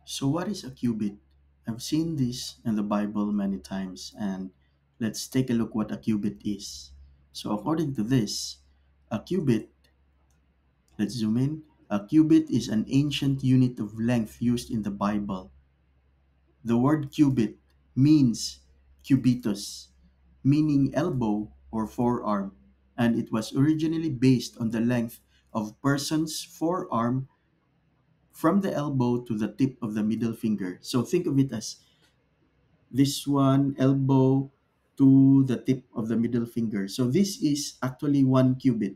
So, what is a qubit? I've seen this in the Bible many times, and let's take a look what a qubit is. So, according to this, a qubit, let's zoom in. A qubit is an ancient unit of length used in the Bible. The word qubit means cubitus, meaning elbow or forearm, and it was originally based on the length of person's forearm from the elbow to the tip of the middle finger. So think of it as this one elbow to the tip of the middle finger. So this is actually one cubit.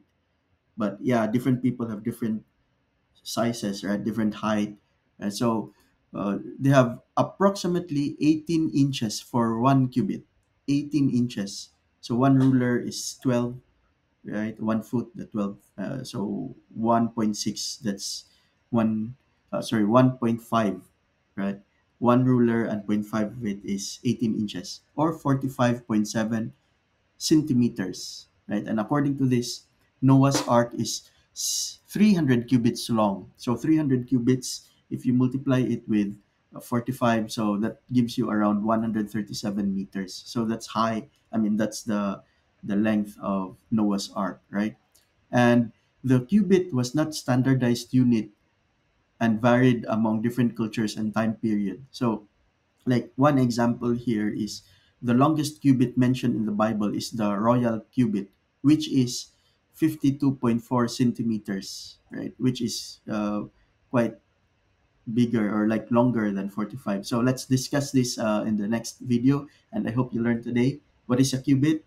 But yeah, different people have different sizes, right? Different height. And so they have approximately 18 inches for one cubit. 18 inches. So one ruler is 12, right? 1 foot, the 12. So 1.6, that's one, sorry, 1.5, right? One ruler and point 0.5 of it is 18 inches or 45.7 centimeters, right? And according to this, Noah's Ark is 300 cubits long. So 300 cubits, if you multiply it with 45, so that gives you around 137 meters. So that's high. I mean, that's the length of Noah's Ark, right? And the cubit was not standardized unit and varied among different cultures and time period. So like one example here is the longest cubit mentioned in the Bible is the royal cubit, which is 52.4 centimeters, right? Which is quite bigger or like longer than 45. So let's discuss this in the next video. And I hope you learned today what is a cubit.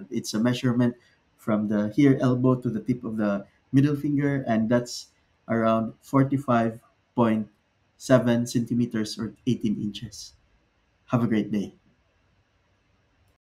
It's a measurement from the here elbow to the tip of the middle finger, and that's around 45.7 centimeters or 18 inches. Have a great day.